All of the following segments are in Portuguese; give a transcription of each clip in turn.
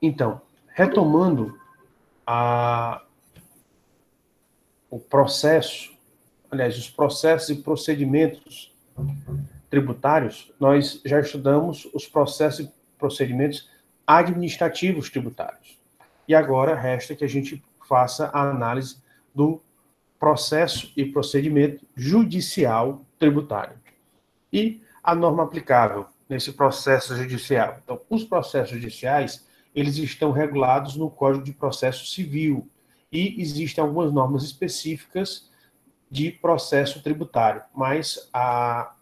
Então, retomando o processo, aliás, os processos e procedimentos tributários, nós já estudamos os processos e procedimentos administrativos tributários. E agora resta que a gente faça a análise do processo e procedimento judicial tributário. E a norma aplicável nesse processo judicial. Então, os processos judiciais, eles estão regulados no Código de Processo Civil e existem algumas normas específicas de processo tributário, mas a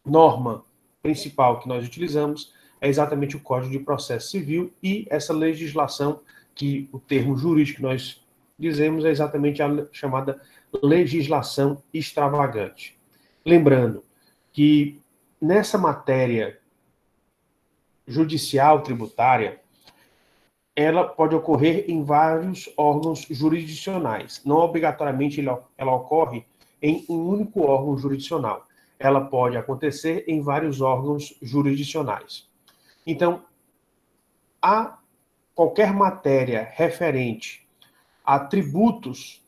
norma principal que nós utilizamos é exatamente o Código de Processo Civil e essa legislação, que o termo jurídico que nós dizemos é exatamente a chamada legislação extravagante. Lembrando que nessa matéria judicial tributária, ela pode ocorrer em vários órgãos jurisdicionais. Não obrigatoriamente ela ocorre em um único órgão jurisdicional. Ela pode acontecer em vários órgãos jurisdicionais. Então, qualquer matéria referente a tributos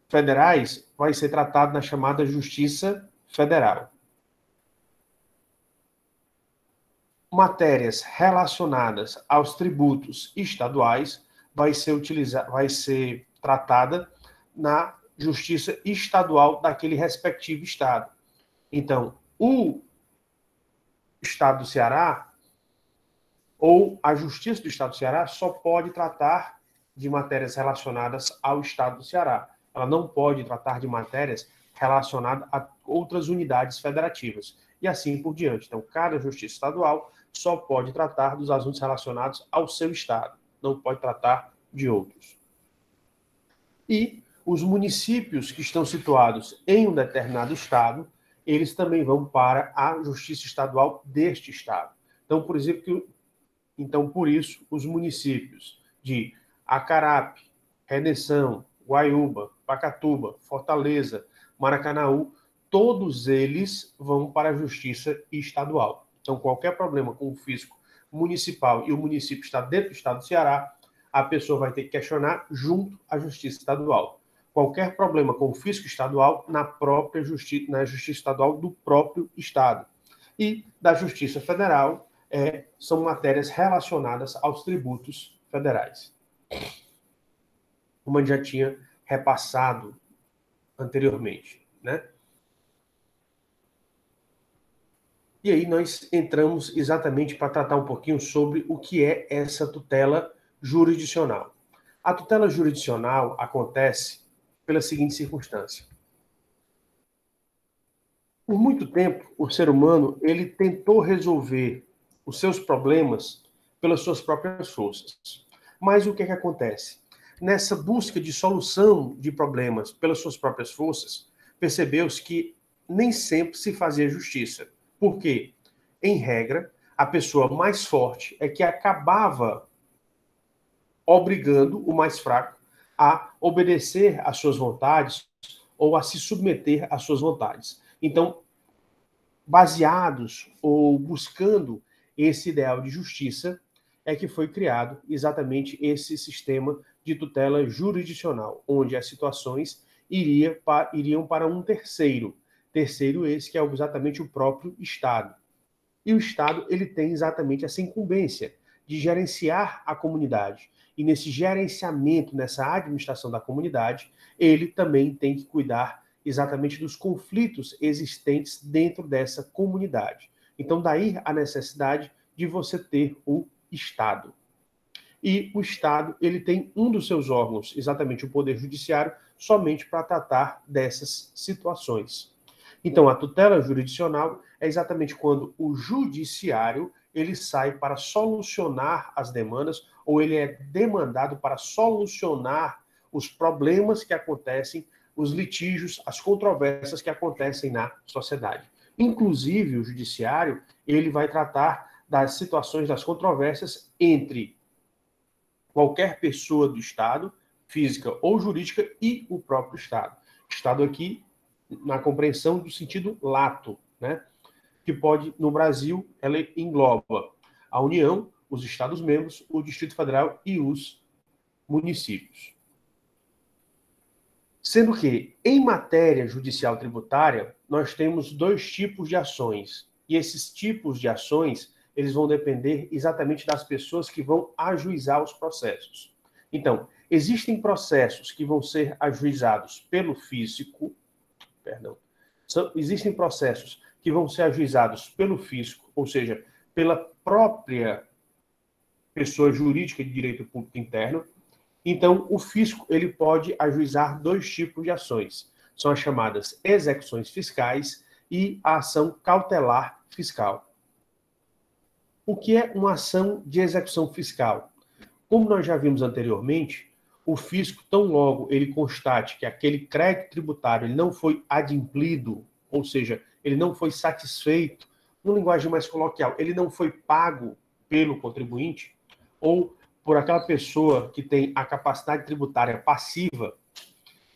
federais vai ser tratado na chamada Justiça Federal. Matérias relacionadas aos tributos estaduais vai ser tratada na Justiça Estadual daquele respectivo estado. Então, o Estado do Ceará ou a Justiça do Estado do Ceará só pode tratar de matérias relacionadas ao Estado do Ceará. Ela não pode tratar de matérias relacionadas a outras unidades federativas. E assim por diante. Então, cada Justiça Estadual só pode tratar dos assuntos relacionados ao seu estado, não pode tratar de outros. E os municípios que estão situados em um determinado estado, eles também vão para a Justiça Estadual deste estado. Então, por isso, os municípios de Acarape, Redenção, Guaiúba, Pacatuba, Fortaleza, Maracanaú, todos eles vão para a Justiça Estadual. Então, qualquer problema com o fisco municipal e o município está dentro do estado do Ceará, a pessoa vai ter que questionar junto à Justiça Estadual. Qualquer problema com o fisco estadual na Justiça Estadual do próprio estado. E da Justiça Federal, são matérias relacionadas aos tributos federais. Como a gente já tinha repassado anteriormente, né? E aí nós entramos exatamente para tratar um pouquinho sobre o que é essa tutela jurisdicional. A tutela jurisdicional acontece pela seguinte circunstância. Por muito tempo, o ser humano ele tentou resolver os seus problemas pelas suas próprias forças. Mas o que é que acontece? Nessa busca de solução de problemas pelas suas próprias forças, percebeu-se que nem sempre se fazia justiça. Por quê? Em regra, a pessoa mais forte é que acabava obrigando o mais fraco a obedecer às suas vontades ou a se submeter às suas vontades. Então, baseados ou buscando esse ideal de justiça, é que foi criado exatamente esse sistema de tutela jurisdicional, onde as situações iriam para um terceiro esse que é exatamente o próprio Estado. E o Estado ele tem exatamente essa incumbência de gerenciar a comunidade. E nesse gerenciamento, nessa administração da comunidade, ele também tem que cuidar exatamente dos conflitos existentes dentro dessa comunidade. Então, daí a necessidade de você ter o Estado. E o Estado ele tem um dos seus órgãos, exatamente o Poder Judiciário, somente para tratar dessas situações. Então, a tutela jurisdicional é exatamente quando o judiciário ele sai para solucionar as demandas ou ele é demandado para solucionar os problemas que acontecem, os litígios, as controvérsias que acontecem na sociedade. Inclusive, o judiciário ele vai tratar das situações, das controvérsias entre qualquer pessoa do Estado, física ou jurídica, e o próprio Estado. Estado aqui na compreensão do sentido lato, né? Que pode, no Brasil, ela engloba a União, os Estados-membros, o Distrito Federal e os municípios. Sendo que, em matéria judicial tributária, nós temos dois tipos de ações. E esses tipos de ações, eles vão depender exatamente das pessoas que vão ajuizar os processos. Então, existem processos que vão ser ajuizados pelo físico, existem processos que vão ser ajuizados pelo fisco, ou seja, pela própria pessoa jurídica de direito público interno. Então, o fisco ele pode ajuizar dois tipos de ações. São as chamadas execuções fiscais e a ação cautelar fiscal. O que é uma ação de execução fiscal? Como nós já vimos anteriormente, o fisco, tão logo ele constate que aquele crédito tributário ele não foi adimplido, ou seja, ele não foi satisfeito, numa linguagem mais coloquial, ele não foi pago pelo contribuinte, ou por aquela pessoa que tem a capacidade tributária passiva,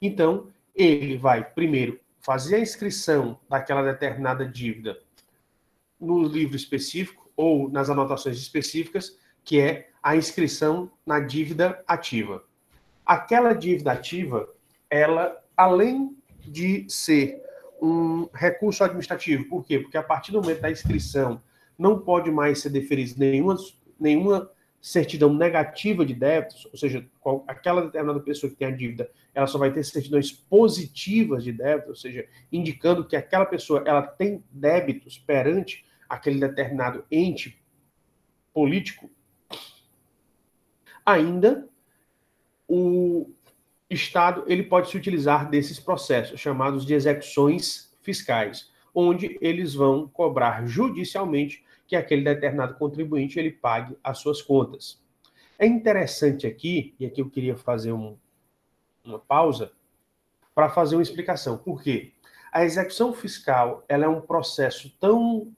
então ele vai, primeiro, fazer a inscrição daquela determinada dívida no livro específico ou nas anotações específicas, que é a inscrição na dívida ativa. Aquela dívida ativa, ela, além de ser um recurso administrativo, por quê? Porque a partir do momento da inscrição não pode mais ser deferida nenhuma certidão negativa de débitos, ou seja, aquela determinada pessoa que tem a dívida, ela só vai ter certidões positivas de débito, ou seja, indicando que aquela pessoa ela tem débitos perante aquele determinado ente político. Ainda, o Estado ele pode se utilizar desses processos, chamados de execuções fiscais, onde eles vão cobrar judicialmente que aquele determinado contribuinte ele pague as suas contas. É interessante aqui, e aqui eu queria fazer uma pausa, para fazer uma explicação. Por quê? A execução fiscal ela é um processo tão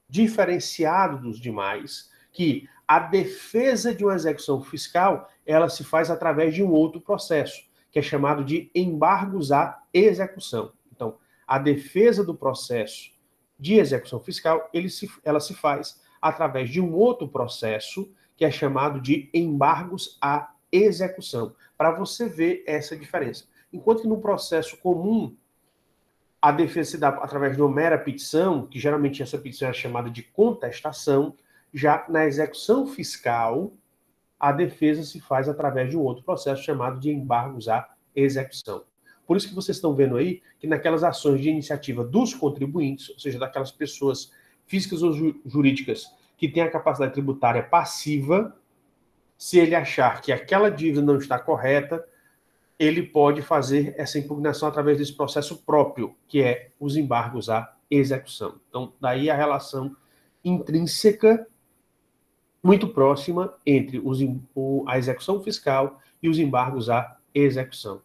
diferenciado dos demais que a defesa de uma execução fiscal ela se faz através de um outro processo, que é chamado de embargos à execução. Então, a defesa do processo de execução fiscal, ela se faz através de um outro processo, que é chamado de embargos à execução, para você ver essa diferença. Enquanto que no processo comum, a defesa se dá através de uma mera petição, que geralmente essa petição é chamada de contestação, já na execução fiscal, a defesa se faz através de um outro processo chamado de embargos à execução. Por isso que vocês estão vendo aí que naquelas ações de iniciativa dos contribuintes, ou seja, daquelas pessoas físicas ou jurídicas que têm a capacidade tributária passiva, se ele achar que aquela dívida não está correta, ele pode fazer essa impugnação através desse processo próprio, que é os embargos à execução. Então, daí a relação intrínseca muito próxima entre a execução fiscal e os embargos à execução.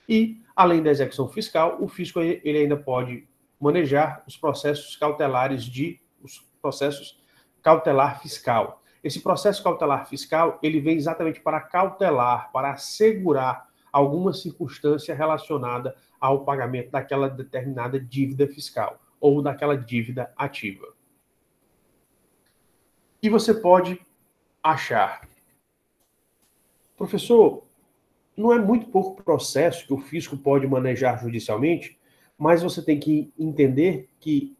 E, além da execução fiscal, o fisco ele ainda pode manejar os processos cautelares os processos cautelar fiscal. Esse processo cautelar fiscal, ele vem exatamente para cautelar, para assegurar alguma circunstância relacionada ao pagamento daquela determinada dívida fiscal ou daquela dívida ativa. E você pode achar, professor, não é muito pouco processo que o fisco pode manejar judicialmente, mas você tem que entender que,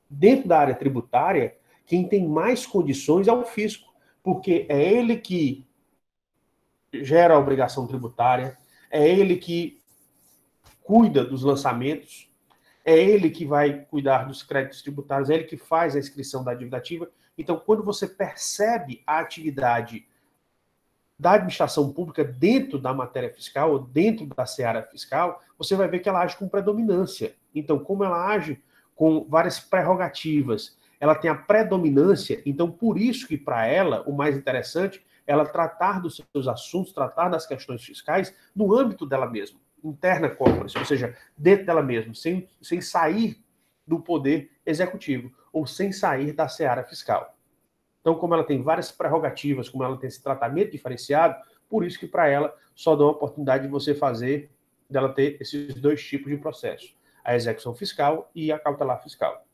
dentro da área tributária, quem tem mais condições é o fisco, porque é ele que gera a obrigação tributária, é ele que cuida dos lançamentos, é ele que vai cuidar dos créditos tributários, é ele que faz a inscrição da dívida ativa. Então, quando você percebe a atividade da administração pública dentro da matéria fiscal, ou dentro da seara fiscal, você vai ver que ela age com predominância. Então, como ela age com várias prerrogativas, ela tem a predominância, então por isso que para ela, o mais interessante, ela tratar dos seus assuntos, tratar das questões fiscais no âmbito dela mesma, interna corporis, ou seja, dentro dela mesma, sem sair do poder executivo, ou sem sair da seara fiscal. Então, como ela tem várias prerrogativas, como ela tem esse tratamento diferenciado, por isso que para ela só dá a oportunidade de você dela ter esses dois tipos de processo, a execução fiscal e a cautelar fiscal.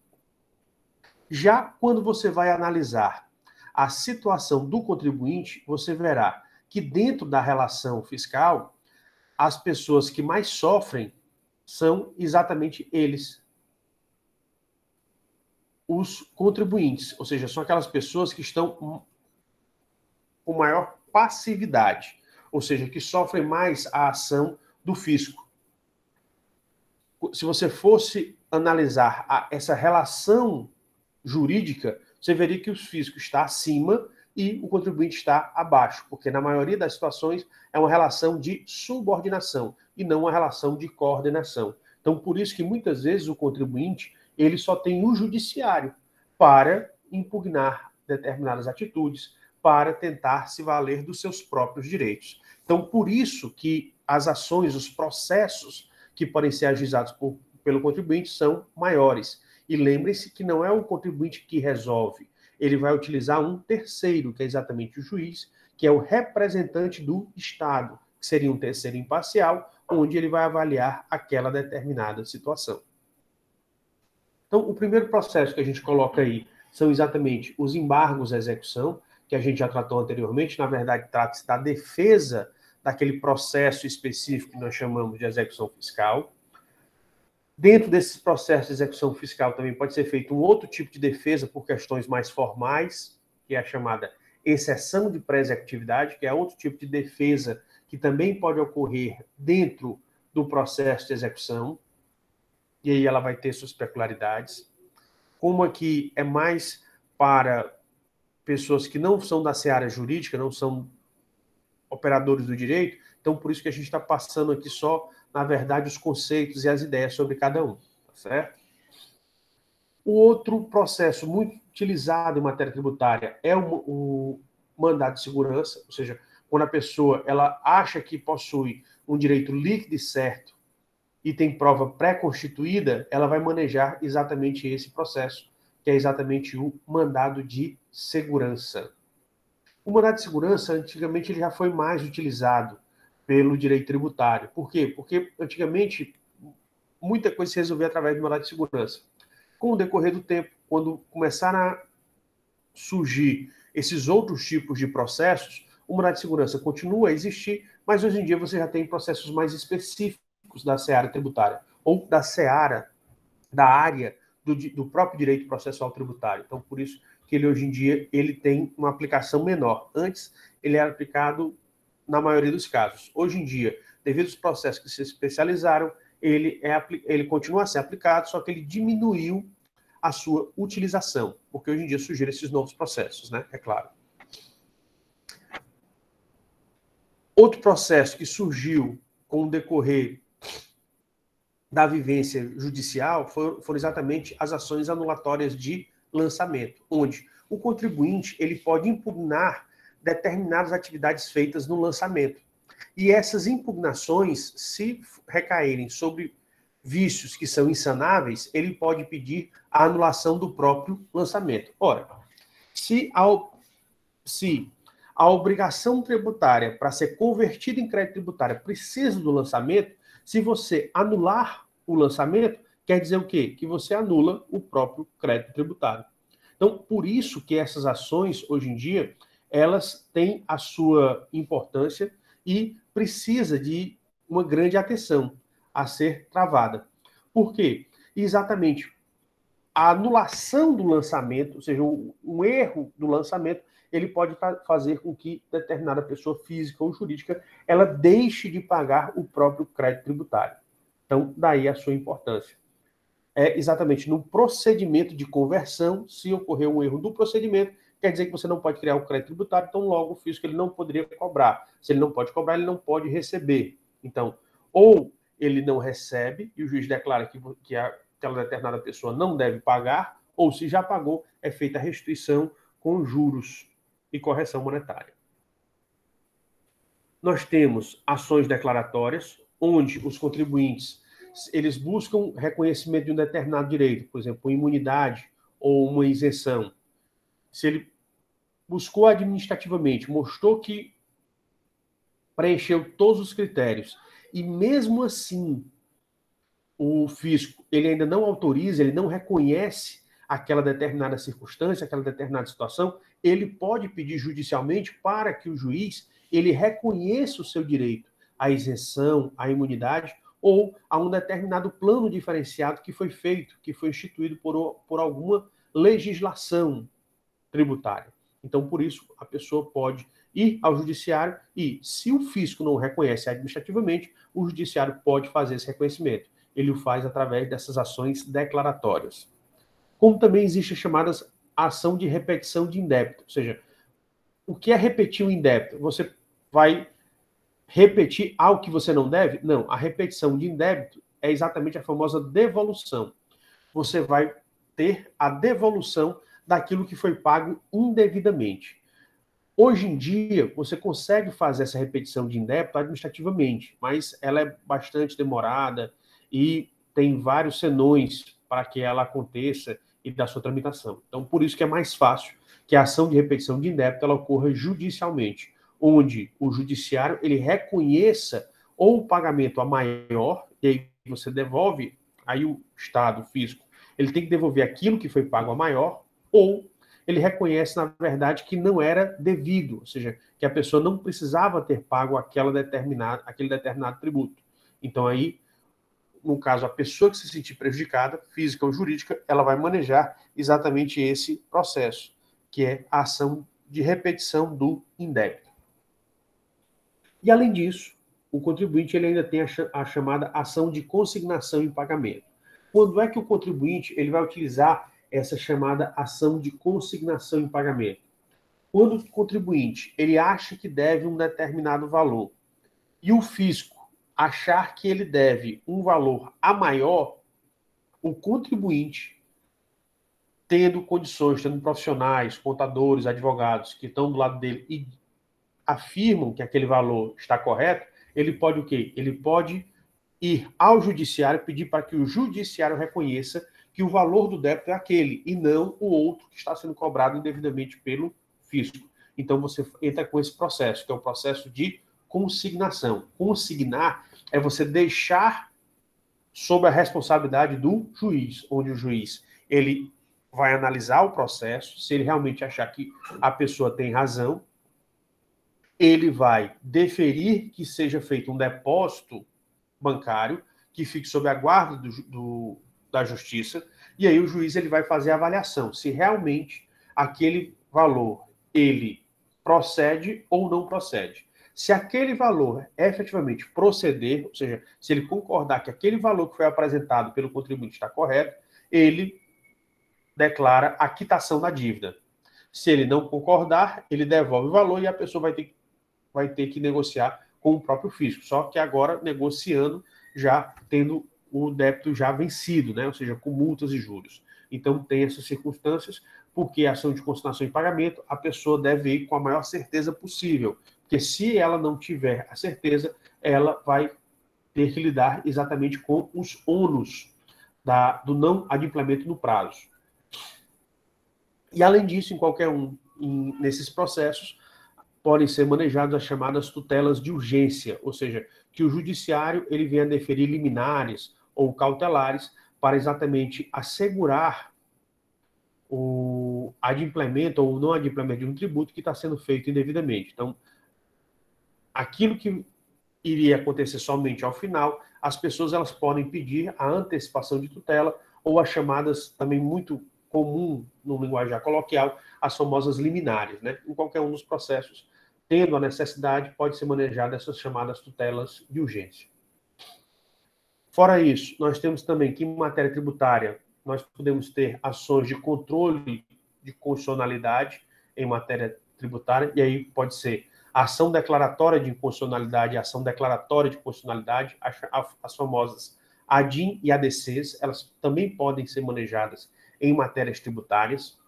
Já quando você vai analisar a situação do contribuinte, você verá que dentro da relação fiscal, as pessoas que mais sofrem são exatamente eles, os contribuintes, ou seja, são aquelas pessoas que estão com maior passividade, ou seja, que sofrem mais a ação do fisco. Se você fosse analisar essa relação jurídica, você veria que o fisco está acima e o contribuinte está abaixo, porque na maioria das situações é uma relação de subordinação e não uma relação de coordenação. Então, por isso que muitas vezes o contribuinte ele só tem o judiciário para impugnar determinadas atitudes, para tentar se valer dos seus próprios direitos. Então, por isso que as ações, os processos que podem ser ajuizados pelo contribuinte são maiores. E lembre-se que não é o contribuinte que resolve, ele vai utilizar um terceiro, que é exatamente o juiz, que é o representante do Estado, que seria um terceiro imparcial, onde ele vai avaliar aquela determinada situação. Então, o primeiro processo que a gente coloca aí são exatamente os embargos à execução, que a gente já tratou anteriormente. Na verdade, trata-se da defesa daquele processo específico que nós chamamos de execução fiscal. Dentro desses processos de execução fiscal também pode ser feito um outro tipo de defesa por questões mais formais, que é a chamada exceção de pré-executividade, que é outro tipo de defesa que também pode ocorrer dentro do processo de execução, e aí ela vai ter suas peculiaridades. Como aqui é mais para pessoas que não são da seara jurídica, não são operadores do direito, então por isso que a gente está passando aqui só, na verdade, os conceitos e as ideias sobre cada um, tá certo? O outro processo muito utilizado em matéria tributária é o mandado de segurança, ou seja, quando a pessoa ela acha que possui um direito líquido e certo e tem prova pré-constituída, ela vai manejar exatamente esse processo, que é exatamente o mandado de segurança. O mandado de segurança, antigamente, ele já foi mais utilizado pelo direito tributário. Por quê? Porque, antigamente, muita coisa se resolvia através do mandado de segurança. Com o decorrer do tempo, quando começaram a surgir esses outros tipos de processos, o mandado de segurança continua a existir, mas hoje em dia você já tem processos mais específicos da seara tributária, ou da seara, da área do próprio direito processual tributário. Então, por isso que ele hoje em dia ele tem uma aplicação menor. Antes, ele era aplicado na maioria dos casos. Hoje em dia, devido aos processos que se especializaram, ele continua a ser aplicado, só que ele diminuiu a sua utilização, porque hoje em dia surgiram esses novos processos, né? É claro. Outro processo que surgiu com o decorrer da vivência judicial foram exatamente as ações anulatórias de lançamento, onde o contribuinte ele pode impugnar determinadas atividades feitas no lançamento. E essas impugnações, se recaírem sobre vícios que são insanáveis, ele pode pedir a anulação do próprio lançamento. Ora, se a obrigação tributária para ser convertida em crédito tributário precisa do lançamento, se você anular o lançamento, quer dizer o quê? Que você anula o próprio crédito tributário. Então, por isso que essas ações, hoje em dia, elas têm a sua importância e precisa de uma grande atenção a ser travada. Por quê? Exatamente a anulação do lançamento, ou seja, um erro do lançamento, ele pode fazer com que determinada pessoa física ou jurídica ela deixe de pagar o próprio crédito tributário. Então, daí a sua importância. É exatamente no procedimento de conversão, se ocorrer um erro do procedimento, quer dizer que você não pode criar o crédito tributário, então logo o fisco ele não poderia cobrar. Se ele não pode cobrar, ele não pode receber. Então, ou ele não recebe e o juiz declara que aquela determinada pessoa não deve pagar, ou se já pagou, é feita a restituição com juros e correção monetária. Nós temos ações declaratórias, onde os contribuintes eles buscam reconhecimento de um determinado direito, por exemplo, uma imunidade ou uma isenção. Se ele buscou administrativamente, mostrou que preencheu todos os critérios, e mesmo assim o fisco ele ainda não autoriza, ele não reconhece aquela determinada circunstância, aquela determinada situação, ele pode pedir judicialmente para que o juiz ele reconheça o seu direito à isenção, à imunidade ou a um determinado plano diferenciado que foi feito, que foi instituído por alguma legislação tributária. Então, por isso, a pessoa pode ir ao judiciário e, se o fisco não o reconhece administrativamente, o judiciário pode fazer esse reconhecimento. Ele o faz através dessas ações declaratórias. Como também existe a chamada ação de repetição de indébito, ou seja, o que é repetir o indébito? Você vai repetir algo que você não deve? Não, a repetição de indébito é exatamente a famosa devolução. Você vai ter a devolução daquilo que foi pago indevidamente. Hoje em dia, você consegue fazer essa repetição de indébito administrativamente, mas ela é bastante demorada e tem vários senões para que ela aconteça e da sua tramitação. Então, por isso que é mais fácil que a ação de repetição de indébito ela ocorra judicialmente, onde o judiciário ele reconheça ou o pagamento a maior, e aí você devolve, aí o Estado, o fisco, ele tem que devolver aquilo que foi pago a maior, ou ele reconhece, na verdade, que não era devido, ou seja, que a pessoa não precisava ter pago aquele determinado tributo. Então, aí, no caso, a pessoa que se sentir prejudicada, física ou jurídica, ela vai manejar exatamente esse processo, que é a ação de repetição do indébito. E, além disso, o contribuinte ele ainda tem a chamada ação de consignação em pagamento. Quando é que o contribuinte ele vai utilizar essa chamada ação de consignação em pagamento? Quando o contribuinte ele acha que deve um determinado valor e o fisco achar que ele deve um valor a maior, o contribuinte, tendo condições, tendo profissionais, contadores, advogados que estão do lado dele e afirmam que aquele valor está correto, ele pode o quê? Ele pode ir ao judiciário, pedir para que o judiciário reconheça que o valor do débito é aquele e não o outro que está sendo cobrado indevidamente pelo fisco. Então você entra com esse processo, que é o processo de consignação. Consignar é você deixar sob a responsabilidade do juiz, onde o juiz ele vai analisar o processo, se ele realmente achar que a pessoa tem razão, ele vai deferir que seja feito um depósito bancário que fique sob a guarda da justiça, e aí o juiz ele vai fazer a avaliação se realmente aquele valor ele procede ou não procede. Se aquele valor efetivamente proceder, ou seja, se ele concordar que aquele valor que foi apresentado pelo contribuinte está correto, ele declara a quitação da dívida. Se ele não concordar, ele devolve o valor e a pessoa vai ter que negociar com o próprio fisco, só que agora negociando, já tendo o débito já vencido, né? Ou seja, com multas e juros. Então, tem essas circunstâncias, porque a ação de consignação em pagamento, a pessoa deve ir com a maior certeza possível, porque se ela não tiver a certeza, ela vai ter que lidar exatamente com os ônus do não adimplemento no prazo. E, além disso, em qualquer nesses processos, podem ser manejadas as chamadas tutelas de urgência, ou seja, que o judiciário ele venha deferir liminares ou cautelares para exatamente assegurar o adimplemento ou o não adimplemento de um tributo que está sendo feito indevidamente. Então, aquilo que iria acontecer somente ao final, as pessoas elas podem pedir a antecipação de tutela ou as chamadas, também muito comum no linguajar coloquial, as famosas liminares, né? Em qualquer um dos processos, tendo a necessidade, pode ser manejada essas chamadas tutelas de urgência. Fora isso, nós temos também que, em matéria tributária, nós podemos ter ações de controle de constitucionalidade em matéria tributária, e aí pode ser a ação declaratória de inconstitucionalidade, a ação declaratória de constitucionalidade, as famosas ADIM e ADCs, elas também podem ser manejadas em matérias tributárias.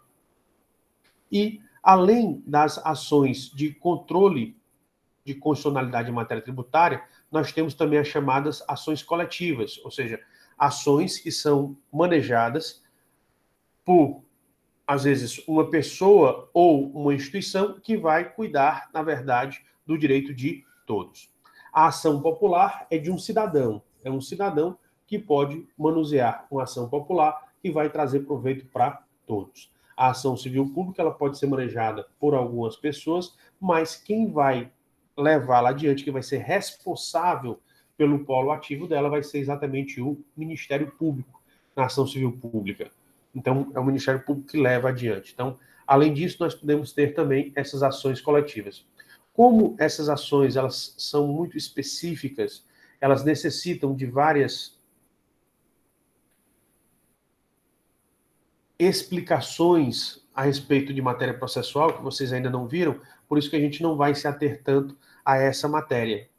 E, além das ações de controle de constitucionalidade em matéria tributária, nós temos também as chamadas ações coletivas, ou seja, ações que são manejadas por, às vezes, uma pessoa ou uma instituição que vai cuidar, na verdade, do direito de todos. A ação popular é de um cidadão que pode manusear uma ação popular que vai trazer proveito para todos. A ação civil pública ela pode ser manejada por algumas pessoas, mas quem vai levá-la adiante, quem vai ser responsável pelo polo ativo dela, vai ser exatamente o Ministério Público na ação civil pública. Então, é o Ministério Público que leva adiante. Então, além disso, nós podemos ter também essas ações coletivas. Como essas ações elas são muito específicas, elas necessitam de várias explicações a respeito de matéria processual, que vocês ainda não viram, por isso que a gente não vai se ater tanto a essa matéria.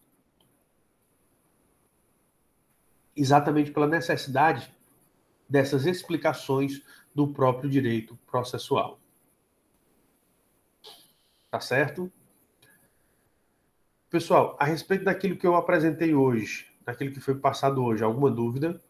Exatamente pela necessidade dessas explicações do próprio direito processual. Tá certo? Pessoal, a respeito daquilo que eu apresentei hoje, daquilo que foi passado hoje, alguma dúvida?